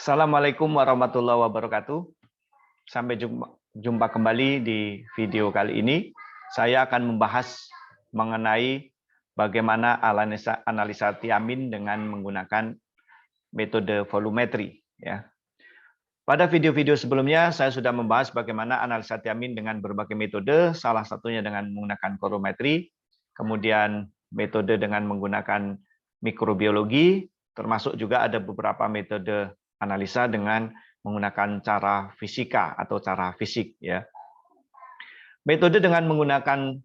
Assalamualaikum warahmatullahi wabarakatuh. Sampai jumpa kembali di video kali ini. Saya akan membahas mengenai bagaimana analisa tiamin dengan menggunakan metode volumetri. Ya. Pada video-video sebelumnya, saya sudah membahas bagaimana analisa tiamin dengan berbagai metode, salah satunya dengan menggunakan kolometri, kemudian metode dengan menggunakan mikrobiologi, termasuk juga ada beberapa metode analisa dengan menggunakan cara fisika atau cara fisik. Ya. Metode dengan menggunakan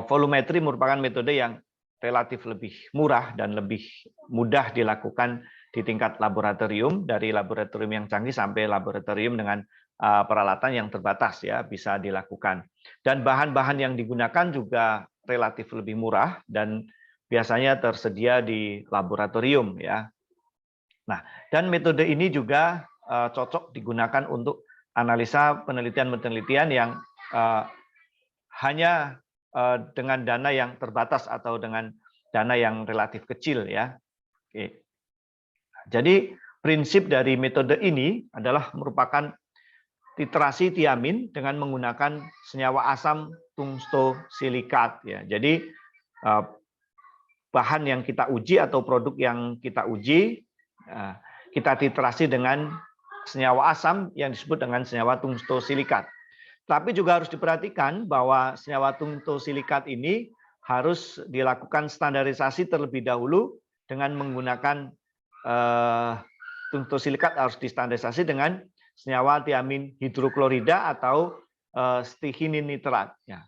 volumetri merupakan metode yang relatif lebih murah dan lebih mudah dilakukan di tingkat laboratorium, dari laboratorium yang canggih sampai laboratorium dengan peralatan yang terbatas ya bisa dilakukan. Dan bahan-bahan yang digunakan juga relatif lebih murah dan biasanya tersedia di laboratorium ya. Nah, dan metode ini juga cocok digunakan untuk analisa penelitian-penelitian yang hanya dengan dana yang terbatas atau dengan dana yang relatif kecil ya. Oke. Jadi prinsip dari metode ini adalah merupakan titrasi tiamin dengan menggunakan senyawa asam tungstosilikat ya. Jadi bahan yang kita uji atau produk yang kita uji kita titrasi dengan senyawa asam yang disebut dengan senyawa tungstosilikat. Tapi juga harus diperhatikan bahwa senyawa tungstosilikat ini harus dilakukan standarisasi terlebih dahulu dengan menggunakan tungstosilikat harus distandarisasi dengan senyawa tiamin hidroklorida atau stihinin nitrat. Ya.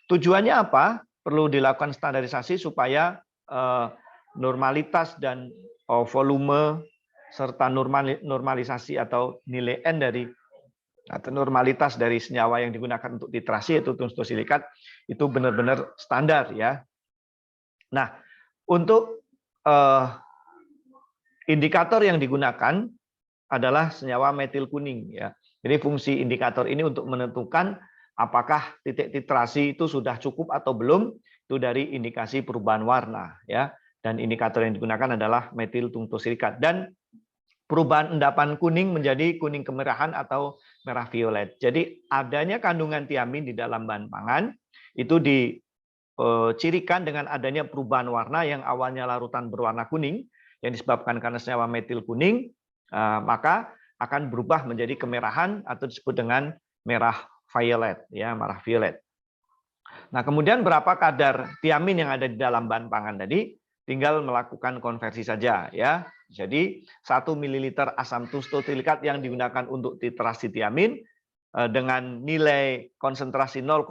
Tujuannya apa? Perlu dilakukan standarisasi supaya normalitas dan volume serta normalisasi atau nilai N dari atau normalitas dari senyawa yang digunakan untuk titrasi yaitu tungstosilikat itu benar-benar standar ya. Nah, untuk indikator yang digunakan adalah senyawa metil kuning ya. Jadi fungsi indikator ini untuk menentukan apakah titik titrasi itu sudah cukup atau belum itu dari indikasi perubahan warna ya. Dan indikator yang digunakan adalah metil tungstosilikat dan perubahan endapan kuning menjadi kuning kemerahan atau merah violet. Jadi adanya kandungan tiamin di dalam bahan pangan itu dicirikan dengan adanya perubahan warna yang awalnya larutan berwarna kuning yang disebabkan karena senyawa metil kuning, maka akan berubah menjadi kemerahan atau disebut dengan merah violet ya, merah violet. Nah, kemudian berapa kadar tiamin yang ada di dalam bahan pangan tadi? Tinggal melakukan konversi saja ya. Jadi 1 ml asam tungstosilikat yang digunakan untuk titrasi tiamin dengan nilai konsentrasi 0,05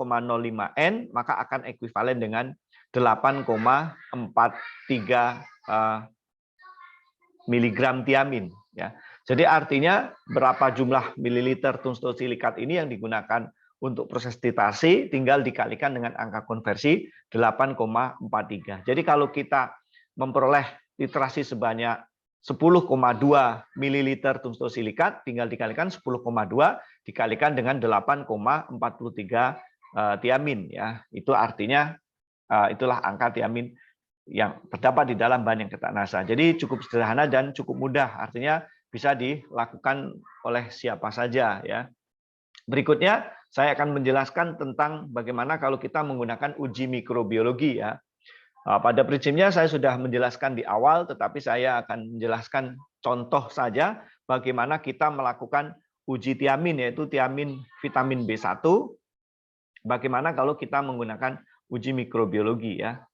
N maka akan ekuivalen dengan 8,43 mg tiamin ya. Jadi artinya berapa jumlah mililiter tungstosilikat ini yang digunakan untuk proses titrasi tinggal dikalikan dengan angka konversi 8,43. Jadi kalau kita memperoleh titrasi sebanyak 10,2 ml tungstosilikat tinggal dikalikan 10,2 dikalikan dengan 8,43 tiamin ya. Itu artinya itulah angka tiamin yang terdapat di dalam bahan yang kita analisa. Jadi cukup sederhana dan cukup mudah. Artinya bisa dilakukan oleh siapa saja ya. Berikutnya saya akan menjelaskan tentang bagaimana kalau kita menggunakan uji mikrobiologi ya. Pada prinsipnya saya sudah menjelaskan di awal, tetapi saya akan menjelaskan contoh saja bagaimana kita melakukan uji tiamin, yaitu tiamin vitamin B1. Bagaimana kalau kita menggunakan uji mikrobiologi ya.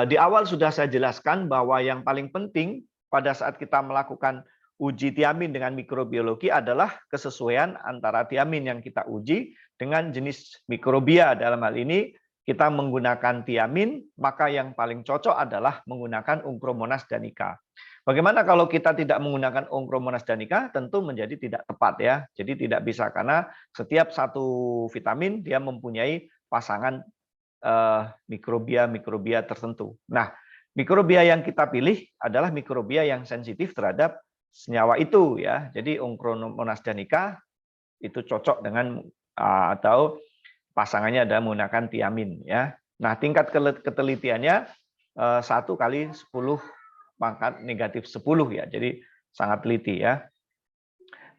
Di awal sudah saya jelaskan bahwa yang paling penting pada saat kita melakukan uji tiamin dengan mikrobiologi adalah kesesuaian antara tiamin yang kita uji dengan jenis mikrobia. Dalam hal ini kita menggunakan tiamin, maka yang paling cocok adalah menggunakan Onchromonas danica. Bagaimana kalau kita tidak menggunakan Onchromonas danica? Tentu menjadi tidak tepat ya. Jadi tidak bisa karena setiap satu vitamin dia mempunyai pasangan mikrobia tertentu. Nah, mikrobia yang kita pilih adalah mikrobia yang sensitif terhadap senyawa itu ya. Jadi Onchromonas danica itu cocok dengan atau pasangannya adalah menggunakan tiamin ya. Nah, tingkat ketelitiannya 1 kali 10 pangkat negatif 10 ya. Jadi sangat teliti ya.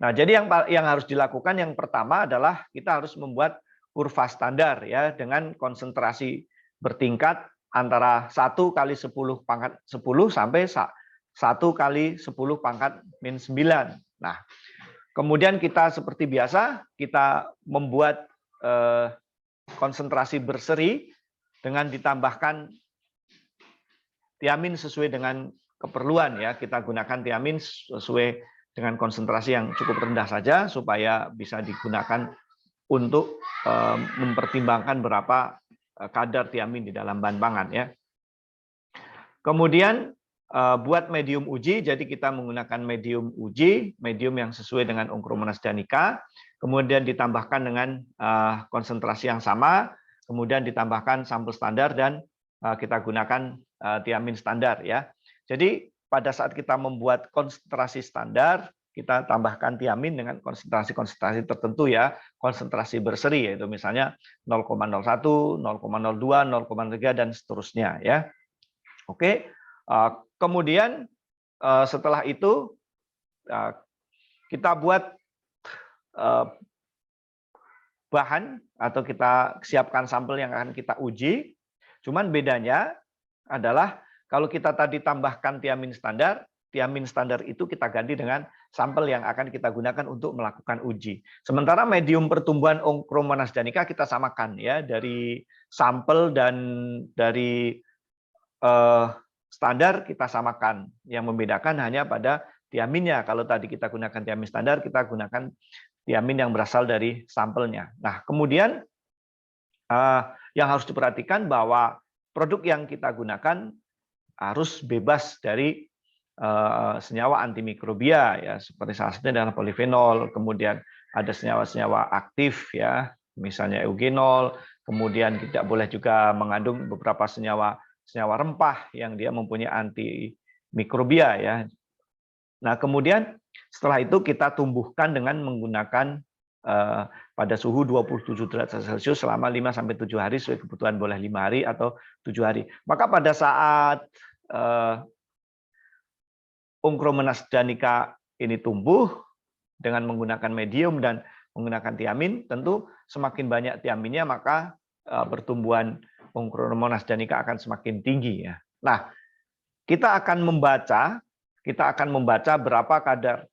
Nah, jadi yang harus dilakukan yang pertama adalah kita harus membuat kurva standar ya dengan konsentrasi bertingkat antara 1 kali 10 pangkat 10 sampai 1 kali 10 pangkat min 9. Nah, kemudian kita seperti biasa kita membuat konsentrasi berseri dengan ditambahkan tiamin sesuai dengan keperluan ya. Kita gunakan tiamin sesuai dengan konsentrasi yang cukup rendah saja supaya bisa digunakan untuk mempertimbangkan berapa kadar tiamin di dalam bahan pangan ya. Kemudian buat medium uji, jadi kita menggunakan medium uji, medium yang sesuai dengan Onchromonas danica, kemudian ditambahkan dengan konsentrasi yang sama, kemudian ditambahkan sampel standar dan kita gunakan tiamin standar ya. Jadi pada saat kita membuat konsentrasi standar, kita tambahkan tiamin dengan konsentrasi-konsentrasi tertentu ya, konsentrasi berseri yaitu misalnya 0,01, 0,02, 0,3 dan seterusnya ya. Oke. Kemudian setelah itu kita buat bahan atau kita siapkan sampel yang akan kita uji. Cuman bedanya adalah kalau kita tadi tambahkan tiamin standar itu kita ganti dengan sampel yang akan kita gunakan untuk melakukan uji. Sementara medium pertumbuhan Onchromonas danica kita samakan ya, dari sampel dan dari standar kita samakan. Yang membedakan hanya pada tiaminnya. Kalau tadi kita gunakan tiamin standar, kita gunakan tiamin yang berasal dari sampelnya. Nah, kemudian yang harus diperhatikan bahwa produk yang kita gunakan harus bebas dari senyawa antimikrobia ya, seperti salah satunya adalah polifenol, kemudian ada senyawa-senyawa aktif ya, misalnya eugenol, kemudian tidak boleh juga mengandung beberapa senyawa rempah yang dia mempunyai antimikrobia ya. Nah, kemudian setelah itu kita tumbuhkan dengan menggunakan pada suhu 27 derajat Celcius selama 5-7 hari sesuai kebutuhan, boleh 5 hari atau 7 hari. Maka pada saat Onchromonas danica ini tumbuh dengan menggunakan medium dan menggunakan tiamin, tentu semakin banyak tiaminnya maka pertumbuhan Onchromonas danica akan semakin tinggi ya. Nah, kita akan membaca berapa kadar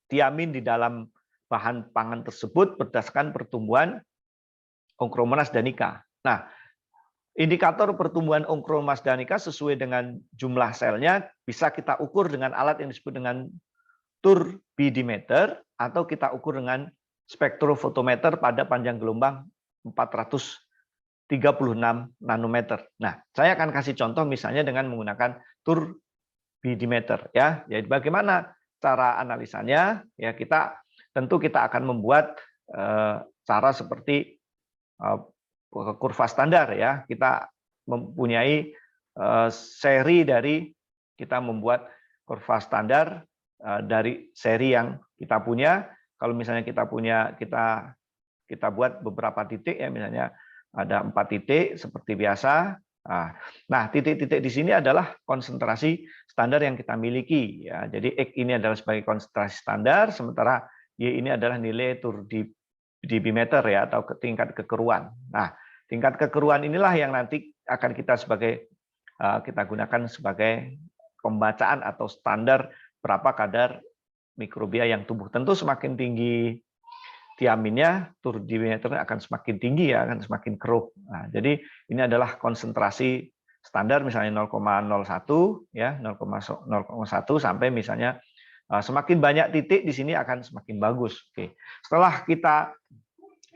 tiamin di dalam bahan pangan tersebut berdasarkan pertumbuhan Onchromonas danica. Nah, indikator pertumbuhan Onchromonas danica sesuai dengan jumlah selnya bisa kita ukur dengan alat yang disebut dengan turbidimeter atau kita ukur dengan spektrofotometer pada panjang gelombang 436 nanometer. Nah, saya akan kasih contoh misalnya dengan menggunakan turbidimeter ya. Jadi bagaimana cara analisanya? Ya, tentu kita akan membuat cara seperti kurva standar ya. Kita mempunyai seri dari kita membuat kurva standar dari seri yang kita punya. Kalau misalnya kita buat beberapa titik ya, misalnya ada 4 titik seperti biasa. Nah, titik-titik di sini adalah konsentrasi standar yang kita miliki ya. Jadi X ini adalah sebagai konsentrasi standar, sementara Y ini adalah nilai turbidimeter ya, atau tingkat kekeruan. Nah, tingkat kekeruan inilah yang nanti akan kita gunakan sebagai pembacaan atau standar berapa kadar mikrobia yang tumbuh. Tentu semakin tinggi tiaminnya, turbidimeter akan semakin tinggi ya, akan semakin keruh. Nah, jadi ini adalah konsentrasi standar misalnya 0,01 ya, 0,1 sampai misalnya semakin banyak titik di sini akan semakin bagus. Oke. Setelah kita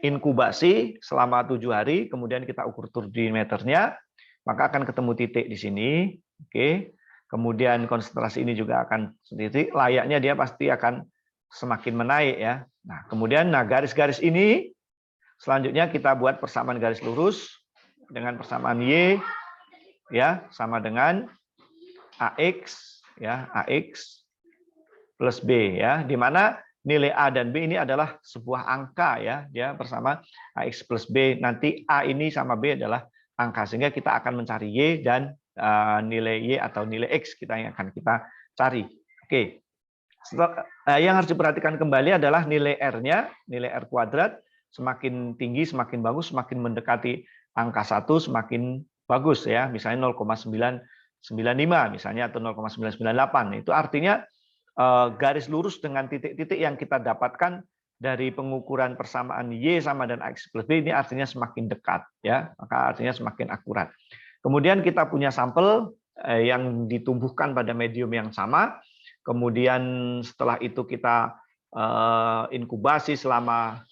inkubasi selama 7 hari, kemudian kita ukur turbidimeternya, maka akan ketemu titik di sini. Oke. Kemudian konsentrasi ini juga akan titik, layaknya dia pasti akan semakin menaik ya. Nah, kemudian garis-garis ini selanjutnya kita buat persamaan garis lurus dengan persamaan Y ya, sama dengan AX ya, AX plus B ya, di mana nilai A dan B ini adalah sebuah angka ya, dia bersama AX plus B, nanti A ini sama B adalah angka, sehingga kita akan mencari Y dan nilai Y atau nilai X yang akan kita cari. Oke. Yang harus diperhatikan kembali adalah nilai R-nya, nilai R kuadrat, semakin tinggi, semakin bagus, semakin mendekati angka 1, semakin bagus ya. Misalnya 0,995 misalnya atau 0,998. Itu artinya garis lurus dengan titik-titik yang kita dapatkan dari pengukuran persamaan Y sama dan AX plus B ini artinya semakin dekat ya, maka artinya semakin akurat. Kemudian kita punya sampel yang ditumbuhkan pada medium yang sama. Kemudian setelah itu kita inkubasi selama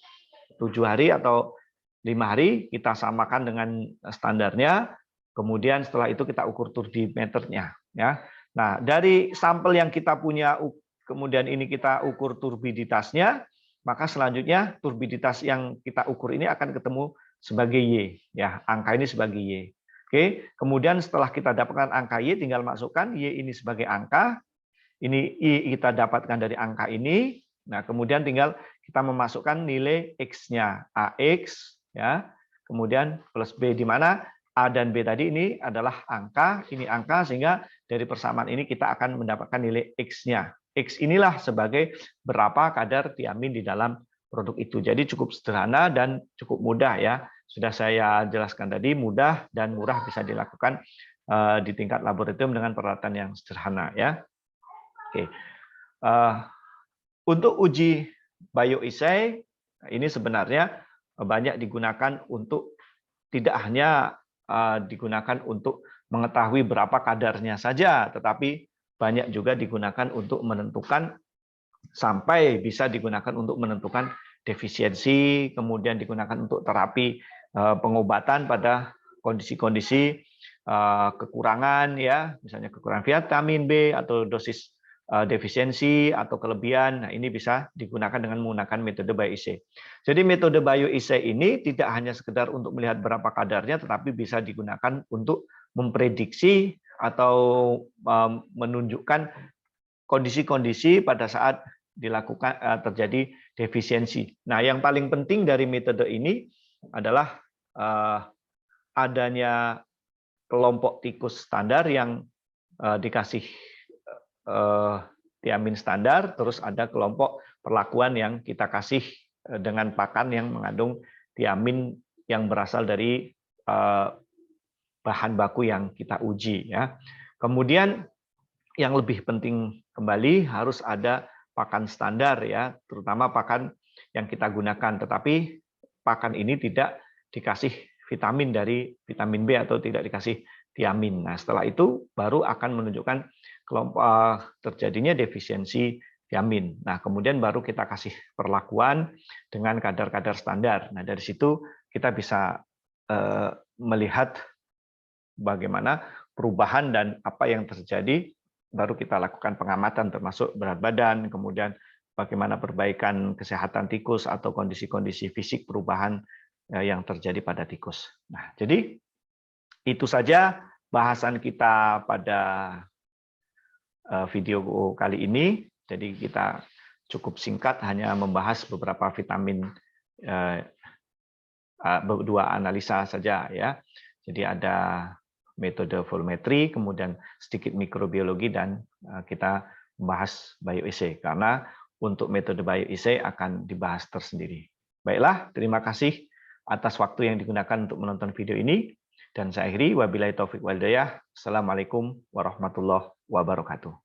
7 hari atau 5 hari, kita samakan dengan standarnya. Kemudian setelah itu kita ukur turbimeternya. Ya. Nah, dari sampel yang kita punya, kemudian ini kita ukur turbiditasnya, maka selanjutnya turbiditas yang kita ukur ini akan ketemu sebagai Y. Ya, angka ini sebagai Y. Oke, kemudian setelah kita dapatkan angka Y, tinggal masukkan Y ini sebagai angka. Ini I kita dapatkan dari angka ini. Nah, kemudian tinggal kita memasukkan nilai X-nya. AX, ya. Kemudian plus B, di mana A dan B tadi ini adalah angka, ini angka, sehingga dari persamaan ini kita akan mendapatkan nilai X-nya. X inilah sebagai berapa kadar tiamin di dalam produk itu. Jadi cukup sederhana dan cukup mudah ya. Sudah saya jelaskan tadi, mudah dan murah, bisa dilakukan di tingkat laboratorium dengan peralatan yang sederhana ya. Oke. Untuk uji bioassay ini sebenarnya banyak digunakan untuk tidak hanya digunakan untuk mengetahui berapa kadarnya saja, tetapi banyak juga digunakan untuk menentukan, sampai bisa digunakan untuk menentukan defisiensi, kemudian digunakan untuk terapi pengobatan pada kondisi-kondisi kekurangan ya, misalnya kekurangan vitamin B atau dosis defisiensi atau kelebihan. Nah, ini bisa digunakan dengan menggunakan metode bioassay. Jadi metode bioassay ini tidak hanya sekedar untuk melihat berapa kadarnya, tetapi bisa digunakan untuk memprediksi atau menunjukkan kondisi-kondisi pada saat dilakukan terjadi defisiensi. Nah, yang paling penting dari metode ini adalah adanya kelompok tikus standar yang dikasih tiamin standar, terus ada kelompok perlakuan yang kita kasih dengan pakan yang mengandung tiamin yang berasal dari bahan baku yang kita uji ya. Kemudian yang lebih penting kembali harus ada pakan standar ya, terutama pakan yang kita gunakan, tetapi pakan ini tidak dikasih vitamin dari vitamin B atau tidak dikasih tiamin. Nah, setelah itu baru akan menunjukkan kelompok terjadinya defisiensi tiamin. Nah, kemudian baru kita kasih perlakuan dengan kadar-kadar standar. Nah, dari situ kita bisa melihat bagaimana perubahan dan apa yang terjadi, baru kita lakukan pengamatan termasuk berat badan, kemudian bagaimana perbaikan kesehatan tikus atau kondisi-kondisi fisik perubahan yang terjadi pada tikus. Nah, jadi itu saja bahasan kita pada video kali ini. Jadi kita cukup singkat, hanya membahas beberapa vitamin, dua analisa saja ya. Jadi ada metode volumetri, kemudian sedikit mikrobiologi, dan kita membahas bioassay karena untuk metode bioassay akan dibahas tersendiri. Baiklah, terima kasih atas waktu yang digunakan untuk menonton video ini. Dan saya akhiri, wabillahi taufik wal hidayah. Assalamualaikum warahmatullahi wabarakatuh.